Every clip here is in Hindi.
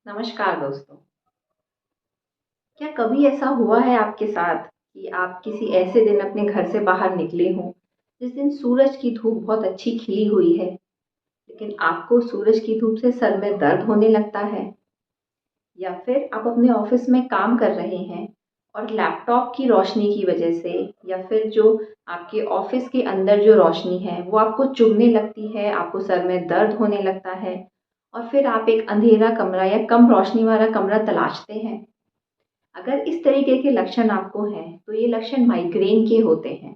नमस्कार दोस्तों। क्या कभी ऐसा हुआ है आपके साथ कि आप किसी ऐसे दिन अपने घर से बाहर निकले हों जिस दिन सूरज की धूप बहुत अच्छी खिली हुई है, लेकिन आपको सूरज की धूप से सर में दर्द होने लगता है? या फिर आप अपने ऑफिस में काम कर रहे हैं और लैपटॉप की रोशनी की वजह से या फिर जो आपके ऑफिस के अंदर जो रोशनी है वो आपको चुभने लगती है, आपको सर में दर्द होने लगता है और फिर आप एक अंधेरा कमरा या कम रोशनी वाला कमरा तलाशते हैं। अगर इस तरीके के लक्षण आपको हैं तो ये लक्षण माइग्रेन के होते हैं।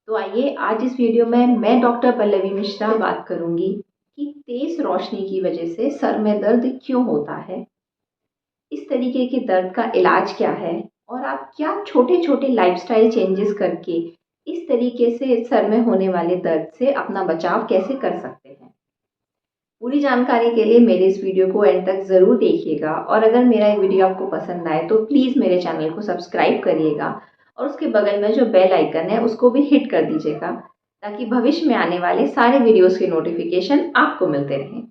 तो आइए आज इस वीडियो में मैं डॉक्टर पल्लवी मिश्रा बात करूंगी कि तेज रोशनी की वजह से सर में दर्द क्यों होता है, इस तरीके के दर्द का इलाज क्या है और आप क्या छोटे छोटे लाइफस्टाइल चेंजेस करके इस तरीके से सर में होने वाले दर्द से अपना बचाव कैसे कर सकते हैं। पूरी जानकारी के लिए मेरे इस वीडियो को एंड तक ज़रूर देखिएगा और अगर मेरा ये वीडियो आपको पसंद आए तो प्लीज़ मेरे चैनल को सब्सक्राइब करिएगा और उसके बगल में जो बेल आइकन है उसको भी हिट कर दीजिएगा ताकि भविष्य में आने वाले सारे वीडियोस के नोटिफिकेशन आपको मिलते रहें।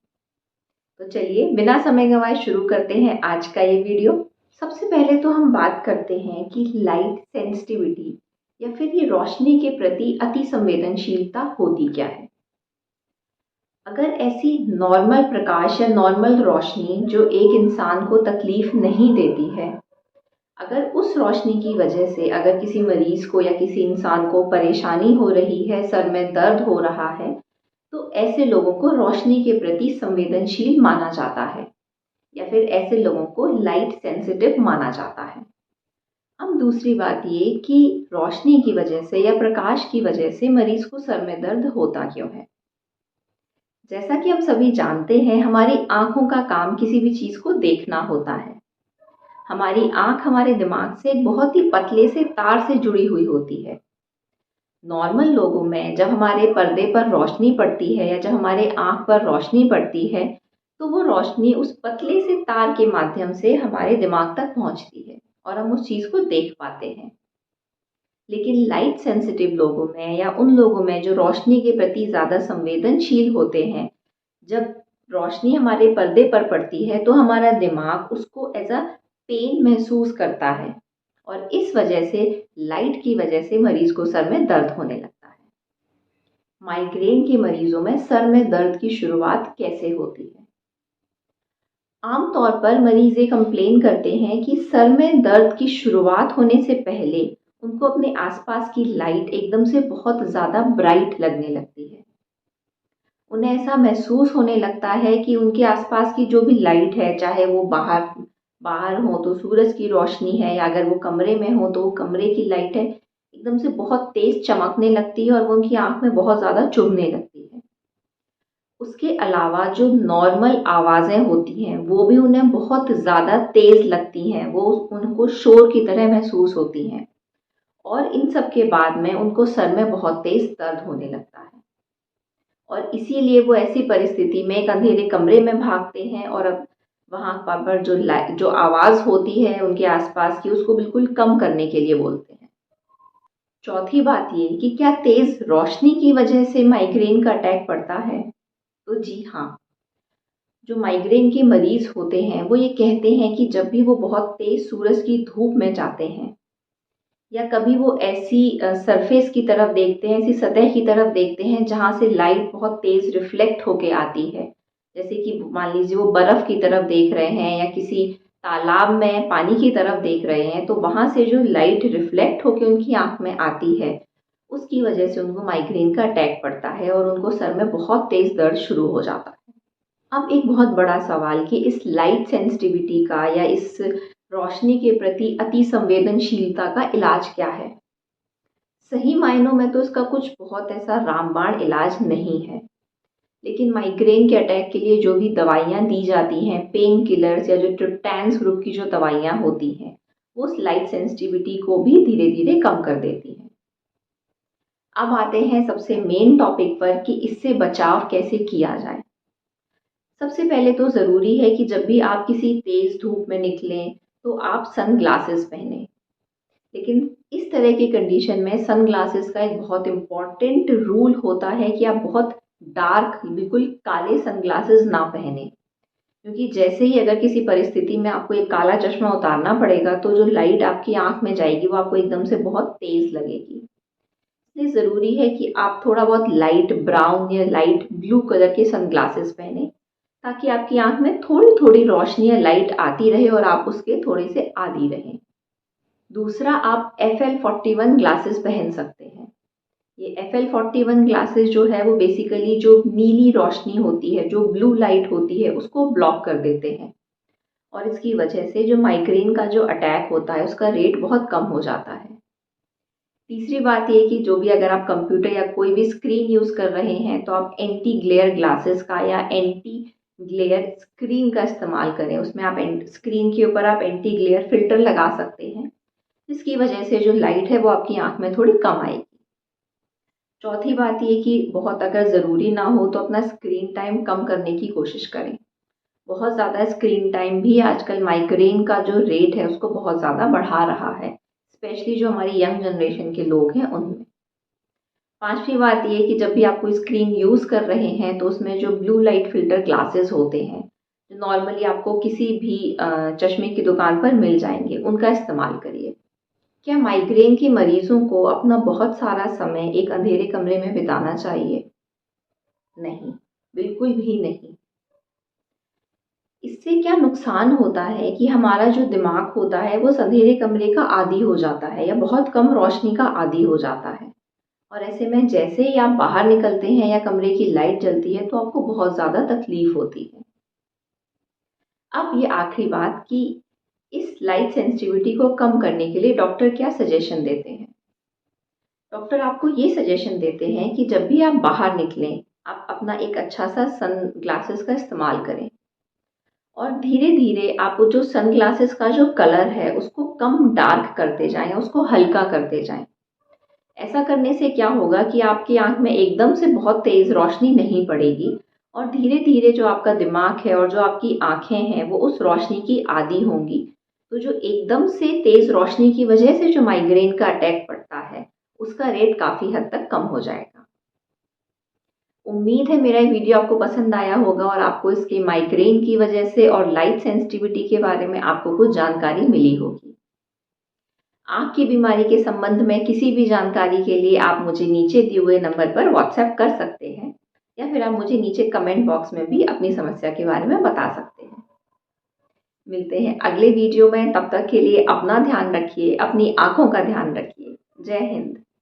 तो चलिए बिना समय गंवाए शुरू करते हैं आज का ये वीडियो। सबसे पहले तो हम बात करते हैं कि लाइट सेंसिटिविटी या फिर ये रोशनी के प्रति अति संवेदनशीलता होती क्या है। अगर ऐसी नॉर्मल प्रकाश या नॉर्मल रोशनी जो एक इंसान को तकलीफ नहीं देती है, अगर उस रोशनी की वजह से अगर किसी मरीज को या किसी इंसान को परेशानी हो रही है, सर में दर्द हो रहा है, तो ऐसे लोगों को रोशनी के प्रति संवेदनशील माना जाता है या फिर ऐसे लोगों को लाइट सेंसिटिव माना जाता है। अब दूसरी बात ये कि रोशनी की वजह से या प्रकाश की वजह से मरीज को सर में दर्द होता क्यों है। जैसा कि हम सभी जानते हैं, हमारी आंखों का काम किसी भी चीज़ को देखना होता है। हमारी आंख हमारे दिमाग से एक बहुत ही पतले से तार से जुड़ी हुई होती है। नॉर्मल लोगों में जब हमारे पर्दे पर रोशनी पड़ती है या जब हमारे आंख पर रोशनी पड़ती है तो वो रोशनी उस पतले से तार के माध्यम से हमारे दिमाग तक पहुंचती है और हम उस चीज़ को देख पाते हैं। लेकिन लाइट सेंसिटिव लोगों में या उन लोगों में जो रोशनी के प्रति ज़्यादा संवेदनशील होते हैं, जब रोशनी हमारे पर्दे पर पड़ती है तो हमारा दिमाग उसको एज अ पेन महसूस करता है और इस वजह से लाइट की वजह से मरीज को सर में दर्द होने लगता है। माइग्रेन के मरीजों में सर में दर्द की शुरुआत कैसे होती है। आमतौर पर मरीज ये कंप्लेन करते हैं कि सर में दर्द की शुरुआत होने से पहले उनको अपने आसपास की लाइट एकदम से बहुत ज़्यादा ब्राइट लगने लगती है। उन्हें ऐसा महसूस होने लगता है कि उनके आसपास की जो भी लाइट है, चाहे वो बाहर बाहर हो तो सूरज की रोशनी है या अगर वो कमरे में हो तो वो कमरे की लाइट है, एकदम से बहुत तेज चमकने लगती है और वो उनकी आंख में बहुत ज़्यादा चुभने लगती है। उसके अलावा जो नॉर्मल आवाज़ें होती हैं वो भी उन्हें बहुत ज़्यादा तेज़ लगती हैं, वो उनको शोर की तरह महसूस होती हैं और इन सब के बाद में उनको सर में बहुत तेज़ दर्द होने लगता है और इसीलिए वो ऐसी परिस्थिति में एक अंधेरे कमरे में भागते हैं और अब वहाँ पर जो आवाज़ होती है उनके आसपास की उसको बिल्कुल कम करने के लिए बोलते हैं। चौथी बात ये कि क्या तेज़ रोशनी की वजह से माइग्रेन का अटैक पड़ता है, तो जी हाँ। जो माइग्रेन के मरीज होते हैं वो ये कहते हैं कि जब भी वो बहुत तेज़ सूरज की धूप में जाते हैं या कभी वो ऐसी सरफेस की तरफ देखते हैं, ऐसी सतह की तरफ देखते हैं जहाँ से लाइट बहुत तेज़ रिफ्लेक्ट होके आती है, जैसे कि मान लीजिए वो बर्फ़ की तरफ देख रहे हैं या किसी तालाब में पानी की तरफ देख रहे हैं, तो वहाँ से जो लाइट रिफ्लेक्ट होके उनकी आँख में आती है उसकी वजह से उनको माइग्रेन का अटैक पड़ता है और उनको सर में बहुत तेज़ दर्द शुरू हो जाता है। अब एक बहुत बड़ा सवाल कि इस लाइट सेंसिटिविटी का या इस रोशनी के प्रति अति संवेदनशीलता का इलाज क्या है। सही मायनों में तो इसका कुछ बहुत ऐसा रामबाण इलाज नहीं है, लेकिन माइग्रेन के अटैक के लिए जो भी दवाइयाँ दी जाती हैं, पेन किलर्स या जो ट्रिप्टैन्स ग्रुप की जो दवाइयाँ होती हैं, वो उस लाइट सेंसिटिविटी को भी धीरे धीरे कम कर देती हैं। अब आते हैं सबसे मेन टॉपिक पर कि इससे बचाव कैसे किया जाए। सबसे पहले तो ज़रूरी है कि जब भी आप किसी तेज़ धूप में निकलें तो आप सन ग्लासेस पहनें। लेकिन इस तरह की कंडीशन में सन ग्लासेस का एक बहुत इम्पॉर्टेंट रूल होता है कि आप बहुत डार्क बिल्कुल काले सन ग्लासेस ना पहने, क्योंकि जैसे ही अगर किसी परिस्थिति में आपको एक काला चश्मा उतारना पड़ेगा तो जो लाइट आपकी आँख में जाएगी वो आपको एकदम से बहुत तेज़ लगेगी। इसलिए ज़रूरी है कि आप थोड़ा बहुत लाइट ब्राउन या लाइट ब्लू कलर के सनग्लासेस पहने, ताकि आपकी आँख में थोड़ी-थोड़ी रोशनी या लाइट आती रहे और आप उसके थोड़े से आदी रहें। दूसरा, आप FL41 ग्लासेस पहन सकते हैं। ये FL41 ग्लासेस जो है वो बेसिकली जो नीली रोशनी होती है, जो ब्लू लाइट होती है, उसको ब्लॉक कर देते हैं और इसकी वजह से जो माइग्रेन का जो अटैक होता है उसका रेट बहुत कम हो जाता है। तीसरी बात ये कि जो भी अगर आप कंप्यूटर या कोई भी स्क्रीन यूज़ कर रहे हैं तो आप एंटी ग्लेयर ग्लासेस का या एंटी ग्लेयर स्क्रीन का इस्तेमाल करें। उसमें आप स्क्रीन के ऊपर आप एंटी ग्लेयर फ़िल्टर लगा सकते हैं, जिसकी वजह से जो लाइट है वो आपकी आँख में थोड़ी कम आएगी। चौथी बात ये कि बहुत अगर ज़रूरी ना हो तो अपना स्क्रीन टाइम कम करने की कोशिश करें। बहुत ज़्यादा स्क्रीन टाइम भी आजकल माइग्रेन का जो रेट है उसको बहुत ज़्यादा बढ़ा रहा है, स्पेशली जो हमारी यंग जनरेशन के लोग हैं उनमें। पांचवी बात ये कि जब भी आप कोई स्क्रीन यूज़ कर रहे हैं तो उसमें जो ब्लू लाइट फ़िल्टर ग्लासेस होते हैं, जो नॉर्मली आपको किसी भी चश्मे की दुकान पर मिल जाएँगे, उनका इस्तेमाल करिए। क्या माइग्रेन के मरीज़ों को अपना बहुत सारा समय एक अंधेरे कमरे में बिताना चाहिए? नहीं, बिल्कुल भी नहीं। इससे क्या नुकसान होता है कि हमारा जो दिमाग होता है वो उस अंधेरे कमरे का आदी हो जाता है या बहुत कम रोशनी का आदी हो जाता है और ऐसे में जैसे ही आप बाहर निकलते हैं या कमरे की लाइट जलती है तो आपको बहुत ज़्यादा तकलीफ होती है। अब ये आखिरी बात कि इस लाइट सेंसिटिविटी को कम करने के लिए डॉक्टर क्या सजेशन देते हैं। डॉक्टर आपको ये सजेशन देते हैं कि जब भी आप बाहर निकलें, आप अपना एक अच्छा सा सन ग्लासेस का इस्तेमाल करें और धीरे-धीरे आप वो जो सनग्लासेस का जो कलर है उसको कम डार्क करते जाएँ, उसको हल्का करते जाएँ। ऐसा करने से क्या होगा कि आपकी आँख में एकदम से बहुत तेज़ रोशनी नहीं पड़ेगी और धीरे-धीरे जो आपका दिमाग है और जो आपकी आँखें हैं वो उस रोशनी की आदी होंगी। तो जो एकदम से तेज़ रोशनी की वजह से जो माइग्रेन का अटैक पड़ता है, उसका रेट काफ़ी हद तक कम हो जाएगा। उम्मीद है मेरा ये वीडियो आपको पसंद आया होगा और आपको इसके माइग्रेन की वजह से और लाइट सेंसिटिविटी के बारे में आपको कुछ जानकारी मिली होगी। आँख की बीमारी के संबंध में किसी भी जानकारी के लिए आप मुझे नीचे दिए हुए नंबर पर व्हाट्सएप कर सकते हैं या फिर आप मुझे नीचे कमेंट बॉक्स में भी अपनी समस्या के बारे में बता सकते हैं। मिलते हैं अगले वीडियो में, तब तक के लिए अपना ध्यान रखिए, अपनी आँखों का ध्यान रखिए। जय हिंद।